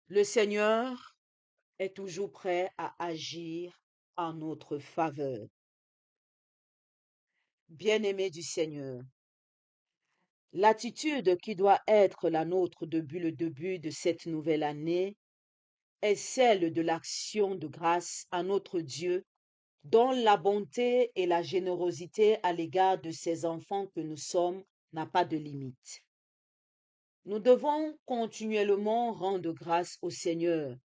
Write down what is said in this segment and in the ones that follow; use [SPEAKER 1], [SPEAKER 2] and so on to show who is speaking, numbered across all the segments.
[SPEAKER 1] Le Seigneur est toujours prêt à agir en notre faveur. Bien-aimés du Seigneur, l'attitude qui doit être la nôtre depuis le début de cette nouvelle année est celle de l'action de grâce à notre Dieu, dont la bonté et la générosité à l'égard de ses enfants que nous sommes n'a pas de limite. Nous devons continuellement rendre grâce au Seigneur,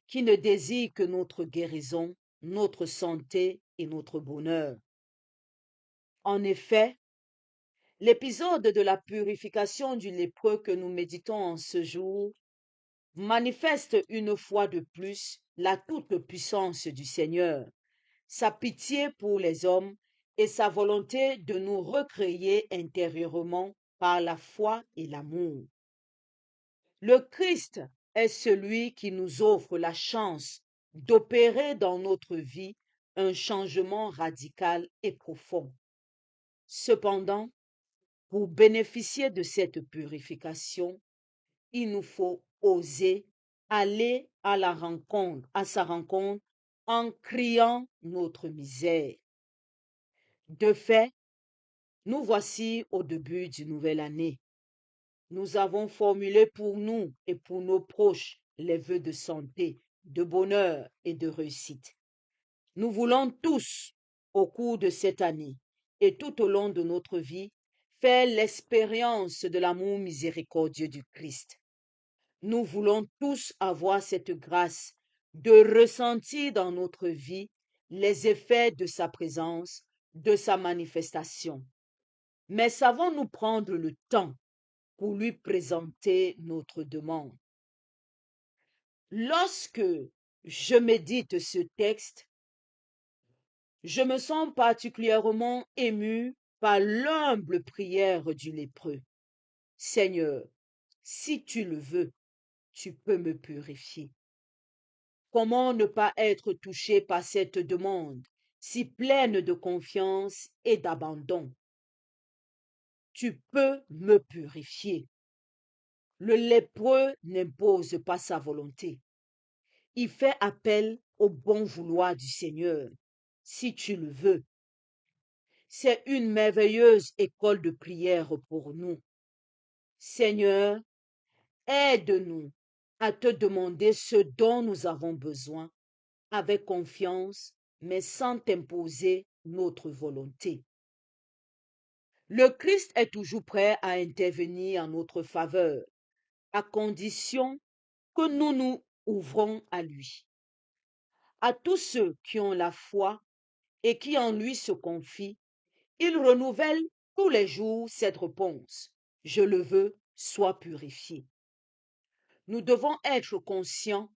[SPEAKER 1] qui ne désire que notre guérison, notre santé et notre bonheur. En effet, l'épisode de la purification du lépreux que nous méditons en ce jour manifeste une fois de plus la toute-puissance du Seigneur, sa pitié pour les hommes et sa volonté de nous recréer intérieurement par la foi et l'amour. Le Christ est celui qui nous offre la chance d'opérer dans notre vie un changement radical et profond. Cependant, pour bénéficier de cette purification, il nous faut oser aller à sa rencontre en criant notre misère. De fait, nous voici au début d'une nouvelle année. Nous avons formulé pour nous et pour nos proches les vœux de santé, de bonheur et de réussite. Nous voulons tous, au cours de cette année et tout au long de notre vie, faire l'expérience de l'amour miséricordieux du Christ. Nous voulons tous avoir cette grâce de ressentir dans notre vie les effets de sa présence, de sa manifestation. Mais savons-nous prendre le temps pour lui présenter notre demande? Lorsque je médite ce texte, je me sens particulièrement ému par l'humble prière du lépreux. Seigneur, si tu le veux, tu peux me purifier. Comment ne pas être touché par cette demande, si pleine de confiance et d'abandon? Tu peux me purifier. Le lépreux n'impose pas sa volonté. Il fait appel au bon vouloir du Seigneur, si tu le veux. C'est une merveilleuse école de prière pour nous. Seigneur, aide-nous à te demander ce dont nous avons besoin avec confiance, mais sans t'imposer notre volonté. Le Christ est toujours prêt à intervenir en notre faveur, à condition que nous nous ouvrons à lui. À tous ceux qui ont la foi et qui en lui se confient, il renouvelle tous les jours cette réponse. Je le veux, sois purifié. Nous devons être conscients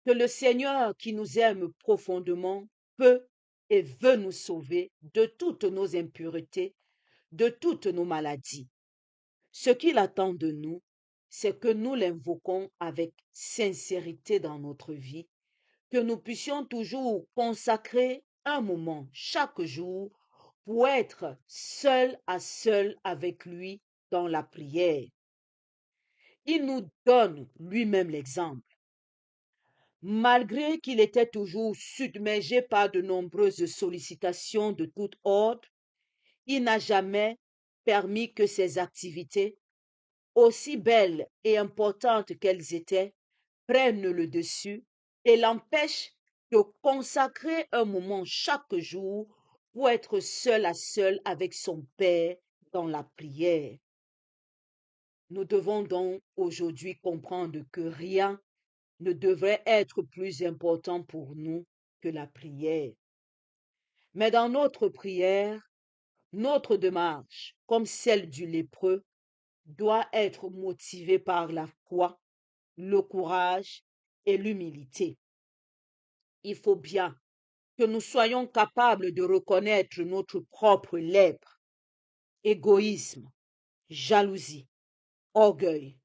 [SPEAKER 1] que le Seigneur qui nous aime profondément peut et veut nous sauver de toutes nos impuretés, de toutes nos maladies. Ce qu'il attend de nous, c'est que nous l'invoquons avec sincérité dans notre vie, que nous puissions toujours consacrer un moment chaque jour pour être seul à seul avec lui dans la prière. Il nous donne lui-même l'exemple. Malgré qu'il était toujours submergé par de nombreuses sollicitations de tout ordre, il n'a jamais permis que ses activités, aussi belles et importantes qu'elles étaient, prennent le dessus et l'empêchent de consacrer un moment chaque jour pour être seul à seul avec son Père dans la prière. Nous devons donc aujourd'hui comprendre que rien ne devrait être plus important pour nous que la prière. Mais dans notre prière, notre démarche, comme celle du lépreux, doit être motivée par la foi, le courage et l'humilité. Il faut bien que nous soyons capables de reconnaître notre propre lèpre, égoïsme, jalousie, orgueil,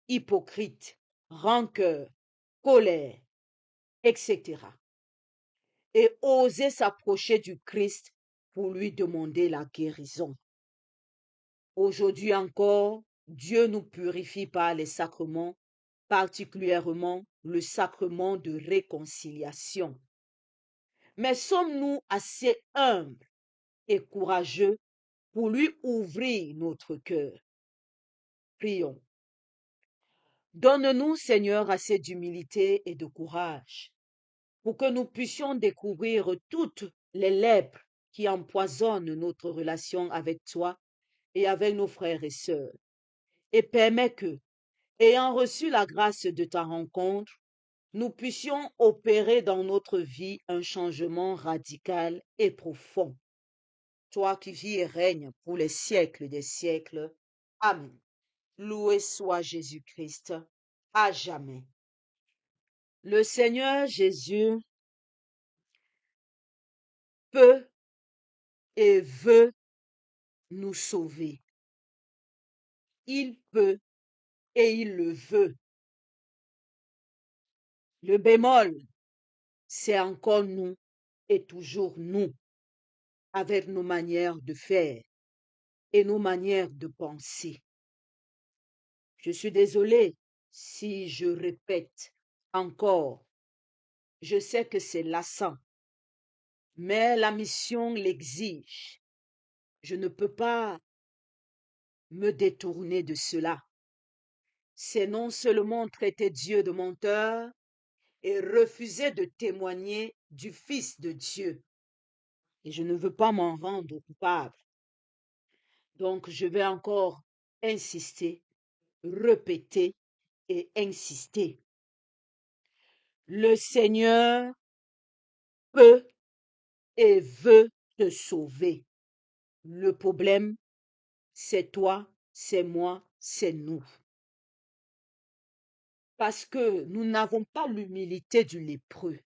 [SPEAKER 1] hypocrite, rancœur, colère, etc. Et oser s'approcher du Christ pour lui demander la guérison. Aujourd'hui encore, Dieu nous purifie par les sacrements particulièrement le sacrement de réconciliation. Mais sommes-nous assez humbles et courageux pour lui ouvrir notre cœur? Prions. Donne-nous, Seigneur, assez d'humilité et de courage pour que nous puissions découvrir toutes les lèpres qui empoisonnent notre relation avec toi et avec nos frères et sœurs. Et permets que, ayant reçu la grâce de ta rencontre, nous puissions opérer dans notre vie un changement radical et profond. Toi qui vis et règnes pour les siècles des siècles. Amen. Loué soit Jésus-Christ à jamais. Le Seigneur Jésus peut et veut nous sauver. Il peut et il le veut. Le bémol, c'est encore nous et toujours nous, avec nos manières de faire et nos manières de penser. Je suis désolée si je répète encore. Je sais que c'est lassant, mais la mission l'exige. Je ne peux pas me détourner de cela. C'est non seulement traiter Dieu de menteur et refuser de témoigner du Fils de Dieu. Et je ne veux pas m'en rendre coupable. Donc je vais encore insister, répéter et insister. Le Seigneur peut et veut te sauver. Le problème, c'est toi, c'est moi, c'est nous. Parce que nous n'avons pas l'humilité du lépreux.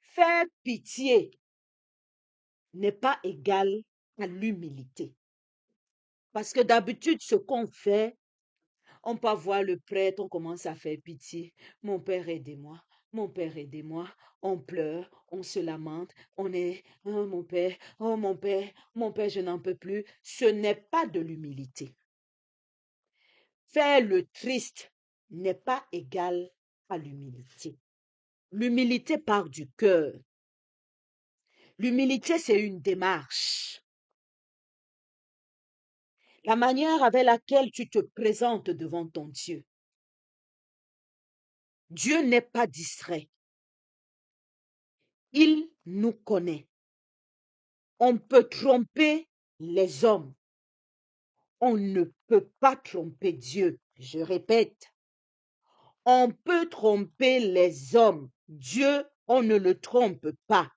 [SPEAKER 1] Faire pitié n'est pas égal à l'humilité. Parce que d'habitude, ce qu'on fait, on peut voir le prêtre, on commence à faire pitié. Mon père, aidez-moi. Mon père, aidez-moi. On pleure, on se lamente, on est, oh mon père, mon père, je n'en peux plus. Ce n'est pas de l'humilité. Faire le triste n'est pas égal à l'humilité. L'humilité part du cœur. L'humilité, c'est une démarche. La manière avec laquelle tu te présentes devant ton Dieu. Dieu n'est pas distrait. Il nous connaît. On peut tromper les hommes. On ne peut pas tromper Dieu. Je répète, on peut tromper les hommes. Dieu, on ne le trompe pas.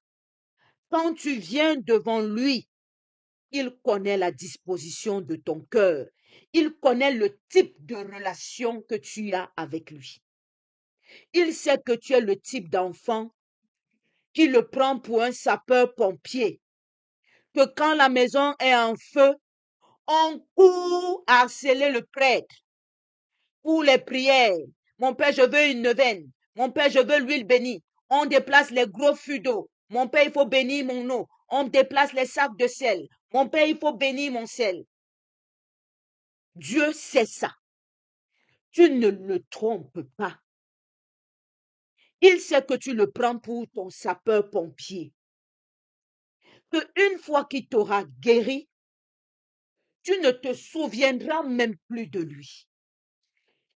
[SPEAKER 1] Quand tu viens devant lui, il connaît la disposition de ton cœur. Il connaît le type de relation que tu as avec lui. Il sait que tu es le type d'enfant qui le prend pour un sapeur-pompier. Que quand la maison est en feu, on court harceler le prêtre pour les prières. Mon père, je veux une neuvaine. Mon père, je veux l'huile bénie. On déplace les gros fûts d'eau. Mon père, il faut bénir mon eau. On déplace les sacs de sel. Mon père, il faut bénir mon sel. Dieu sait ça. Tu ne le trompes pas. Il sait que tu le prends pour ton sapeur-pompier. Que une fois qu'il t'aura guéri, tu ne te souviendras même plus de lui.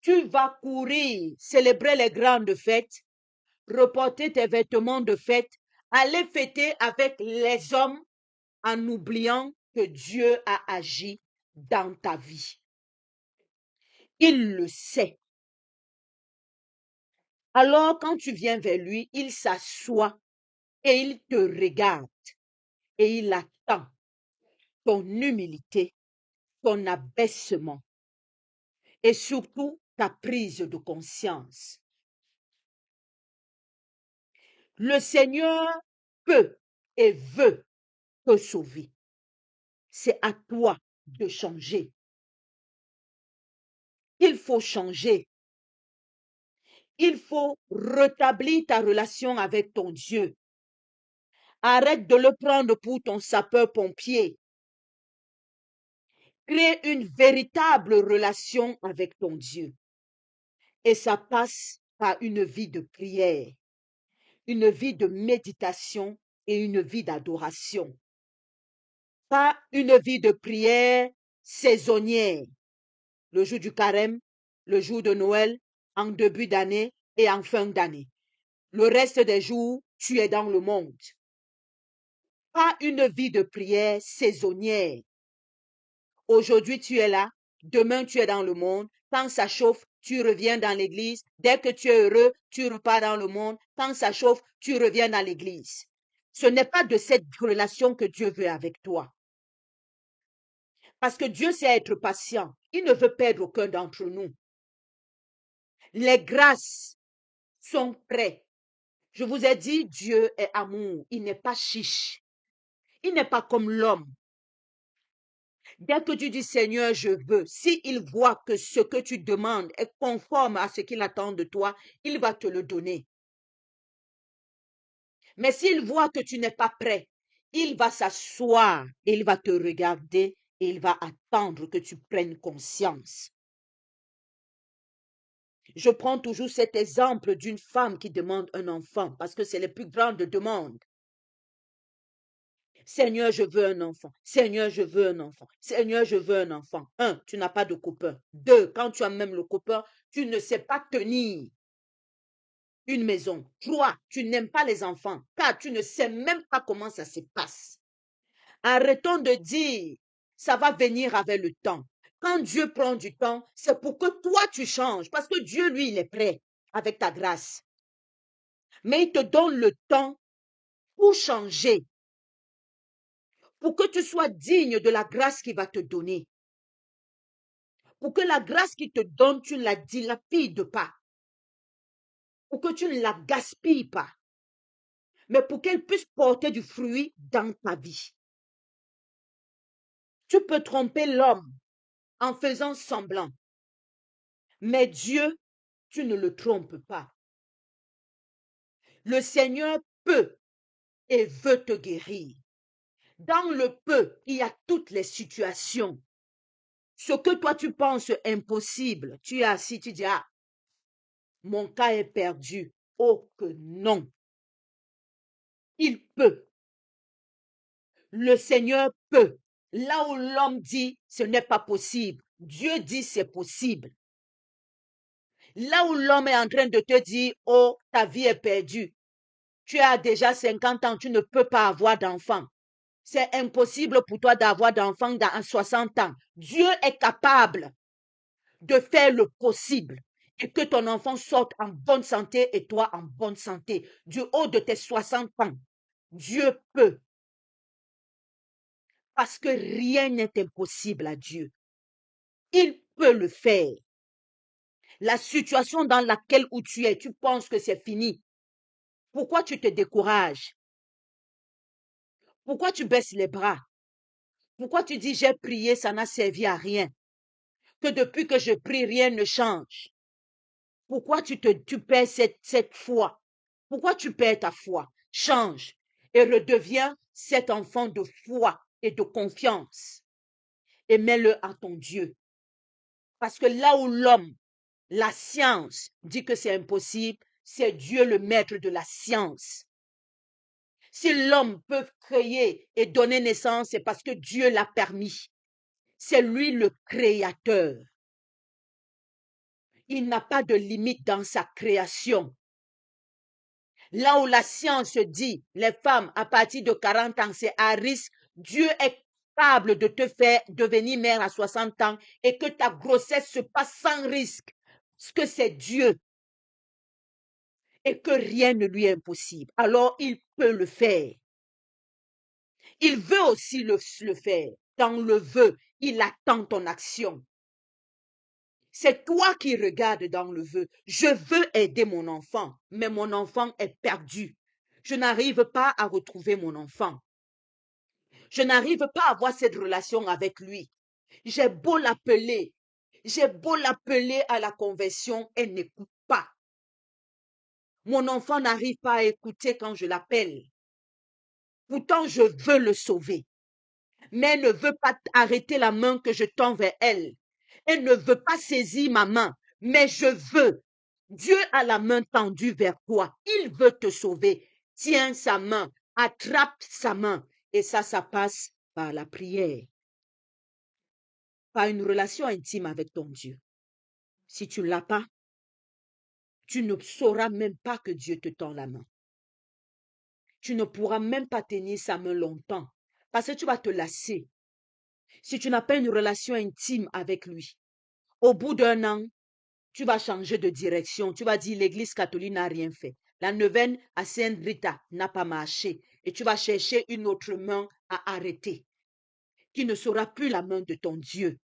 [SPEAKER 1] Tu vas courir, célébrer les grandes fêtes, reporter tes vêtements de fête, aller fêter avec les hommes en oubliant que Dieu a agi dans ta vie. Il le sait. Alors quand tu viens vers lui, il s'assoit et il te regarde et il attend ton humilité, ton abaissement et surtout ta prise de conscience. Le Seigneur peut et veut te sauver. C'est à toi de changer. Il faut changer. Il faut rétablir ta relation avec ton Dieu. Arrête de le prendre pour ton sapeur-pompier. Crée une véritable relation avec ton Dieu. Et ça passe par une vie de prière, une vie de méditation et une vie d'adoration. Pas une vie de prière saisonnière, le jour du carême, le jour de Noël, en début d'année et en fin d'année. Le reste des jours, tu es dans le monde. Pas une vie de prière saisonnière. Aujourd'hui, tu es là, demain, tu es dans le monde. Quand ça chauffe, tu reviens dans l'église. Dès que tu es heureux, tu repars dans le monde. Quand ça chauffe, tu reviens dans l'église. Ce n'est pas de cette relation que Dieu veut avec toi. Parce que Dieu sait être patient. Il ne veut perdre aucun d'entre nous. Les grâces sont prêtes. Je vous ai dit, Dieu est amour. Il n'est pas chiche. Il n'est pas comme l'homme. Dès que tu dis Seigneur, je veux, s'il voit que ce que tu demandes est conforme à ce qu'il attend de toi, il va te le donner. Mais s'il voit que tu n'es pas prêt, il va s'asseoir et il va te regarder et il va attendre que tu prennes conscience. Je prends toujours cet exemple d'une femme qui demande un enfant parce que c'est la plus grande demande. Seigneur, je veux un enfant. Seigneur, je veux un enfant. Seigneur, je veux un enfant. 1, tu n'as pas de copain. 2, quand tu as même le copain, tu ne sais pas tenir une maison. 3, tu n'aimes pas les enfants. 4, tu ne sais même pas comment ça se passe. Arrêtons de dire, ça va venir avec le temps. Quand Dieu prend du temps, c'est pour que toi tu changes. Parce que Dieu, lui, il est prêt avec ta grâce. Mais il te donne le temps pour changer. Pour que tu sois digne de la grâce qu'il va te donner. Pour que la grâce qu'il te donne, tu ne la dilapides pas. Pour que tu ne la gaspilles pas. Mais pour qu'elle puisse porter du fruit dans ta vie. Tu peux tromper l'homme en faisant semblant. Mais Dieu, tu ne le trompes pas. Le Seigneur peut et veut te guérir. Dans le peu, il y a toutes les situations. Ce que toi tu penses impossible, tu es assis, tu dis, ah, mon cas est perdu. Oh que non. Il peut. Le Seigneur peut. Là où l'homme dit, ce n'est pas possible. Dieu dit, c'est possible. Là où l'homme est en train de te dire, oh, ta vie est perdue. Tu as déjà 50 ans, tu ne peux pas avoir d'enfant. C'est impossible pour toi d'avoir d'enfant dans 60 ans. Dieu est capable de faire le possible et que ton enfant sorte en bonne santé et toi en bonne santé. Du haut de tes 60 ans, Dieu peut. Parce que rien n'est impossible à Dieu. Il peut le faire. La situation dans laquelle où tu es, tu penses que c'est fini. Pourquoi tu te décourages? Pourquoi tu baisses les bras? Pourquoi tu dis j'ai prié, ça n'a servi à rien? Que depuis que je prie, rien ne change. Pourquoi tu perds cette foi? Pourquoi tu perds ta foi? Change et redeviens cet enfant de foi et de confiance. Et mets-le à ton Dieu. Parce que là où l'homme, la science dit que c'est impossible, c'est Dieu le maître de la science. Si l'homme peut créer et donner naissance, c'est parce que Dieu l'a permis. C'est lui le créateur. Il n'a pas de limite dans sa création. Là où la science dit, les femmes à partir de 40 ans, c'est à risque, Dieu est capable de te faire devenir mère à 60 ans et que ta grossesse se passe sans risque. Parce que c'est Dieu. Et que rien ne lui est impossible. Alors, il peut le faire. Il veut aussi le faire. Dans le vœu, il attend ton action. C'est toi qui regardes dans le vœu. Je veux aider mon enfant, mais mon enfant est perdu. Je n'arrive pas à retrouver mon enfant. Je n'arrive pas à avoir cette relation avec lui. J'ai beau l'appeler à la conversion, elle n'écoute pas. Mon enfant n'arrive pas à écouter quand je l'appelle. Pourtant, je veux le sauver. Mais elle ne veut pas arrêter la main que je tends vers elle. Elle ne veut pas saisir ma main, mais je veux. Dieu a la main tendue vers toi. Il veut te sauver. Tiens sa main, attrape sa main. Et ça passe par la prière, par une relation intime avec ton Dieu. Si tu ne l'as pas, tu ne sauras même pas que Dieu te tend la main. Tu ne pourras même pas tenir sa main longtemps parce que tu vas te lasser. Si tu n'as pas une relation intime avec lui, au bout d'un an, tu vas changer de direction. Tu vas dire l'église catholique n'a rien fait. La neuvaine à Sainte Rita n'a pas marché. Et tu vas chercher une autre main à arrêter, qui ne sera plus la main de ton Dieu.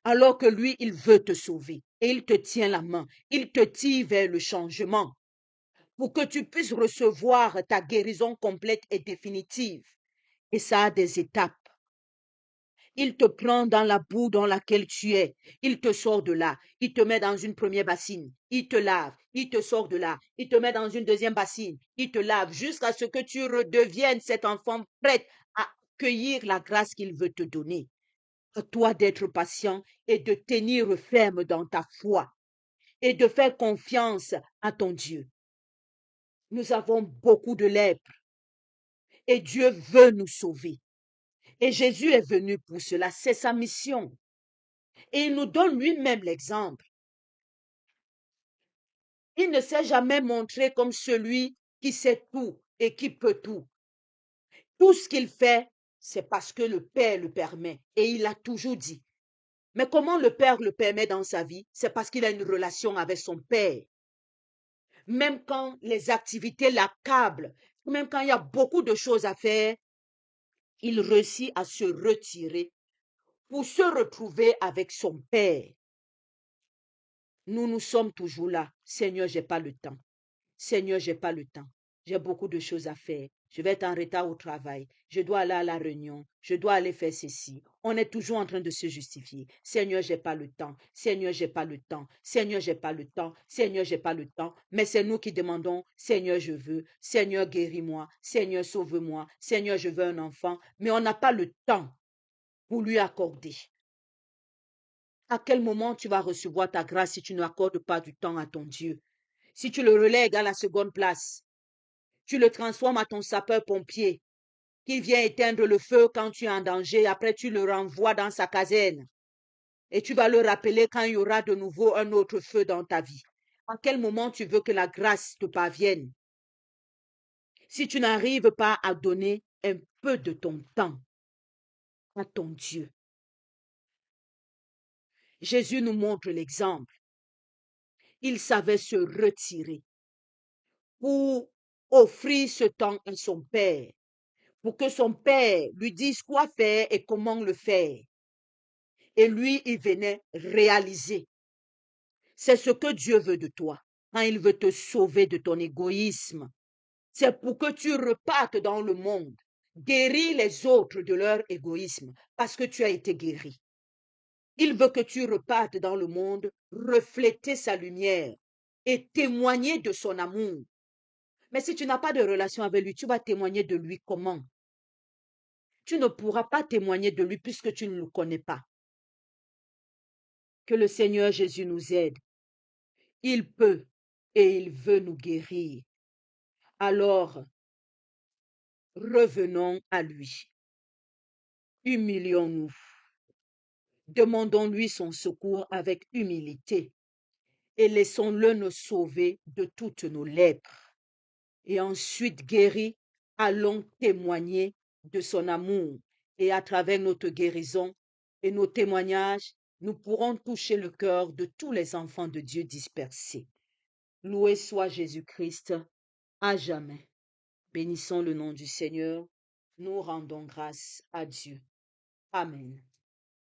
[SPEAKER 1] Alors que lui, il veut te sauver. Et il te tient la main. Il te tire vers le changement pour que tu puisses recevoir ta guérison complète et définitive. Et ça a des étapes. Il te prend dans la boue dans laquelle tu es. Il te sort de là. Il te met dans une première bassine. Il te lave. Il te sort de là. Il te met dans une deuxième bassine. Il te lave jusqu'à ce que tu redeviennes cet enfant prêt à accueillir la grâce qu'il veut te donner. À toi d'être patient et de tenir ferme dans ta foi et de faire confiance à ton Dieu. Nous avons beaucoup de lèpres et Dieu veut nous sauver. Et Jésus est venu pour cela. C'est sa mission. Et il nous donne lui-même l'exemple. Il ne s'est jamais montré comme celui qui sait tout et qui peut tout. Tout ce qu'il fait, c'est parce que le Père le permet. Et il a toujours dit. Mais comment le Père le permet dans sa vie? C'est parce qu'il a une relation avec son Père. Même quand les activités l'accablent, même quand il y a beaucoup de choses à faire, il réussit à se retirer pour se retrouver avec son Père. Nous sommes toujours là. Seigneur, j'ai pas le temps. Seigneur, j'ai pas le temps. J'ai beaucoup de choses à faire. Je vais être en retard au travail. Je dois aller à la réunion. Je dois aller faire ceci. On est toujours en train de se justifier. Seigneur, j'ai pas le temps. Seigneur, j'ai pas le temps. Seigneur, j'ai pas le temps. Seigneur, j'ai pas le temps. Mais c'est nous qui demandons, Seigneur, je veux. Seigneur, guéris-moi. Seigneur, sauve-moi. Seigneur, je veux un enfant. Mais on n'a pas le temps pour lui accorder. À quel moment tu vas recevoir ta grâce si tu n'accordes pas du temps à ton Dieu? Si tu le relègues à la seconde place, tu le transformes à ton sapeur-pompier qui vient éteindre le feu quand tu es en danger, après tu le renvoies dans sa caserne et tu vas le rappeler quand il y aura de nouveau un autre feu dans ta vie. À quel moment tu veux que la grâce te parvienne? Si tu n'arrives pas à donner un peu de ton temps à ton Dieu. Jésus nous montre l'exemple. Il savait se retirer pour offrir ce temps à son Père, pour que son Père lui dise quoi faire et comment le faire. Et lui, il venait réaliser. C'est ce que Dieu veut de toi. Quand il veut te sauver de ton égoïsme, c'est pour que tu repartes dans le monde, guérir les autres de leur égoïsme, parce que tu as été guéri. Il veut que tu repartes dans le monde, refléter sa lumière et témoigner de son amour. Mais si tu n'as pas de relation avec lui, tu vas témoigner de lui comment? Tu ne pourras pas témoigner de lui puisque tu ne le connais pas. Que le Seigneur Jésus nous aide. Il peut et il veut nous guérir. Alors, revenons à lui. Humilions-nous. Demandons-lui son secours avec humilité et laissons-le nous sauver de toutes nos lèpres. Et ensuite, guéris, allons témoigner de son amour. Et à travers notre guérison et nos témoignages, nous pourrons toucher le cœur de tous les enfants de Dieu dispersés. Loué soit Jésus-Christ à jamais. Bénissons le nom du Seigneur. Nous rendons grâce à Dieu. Amen.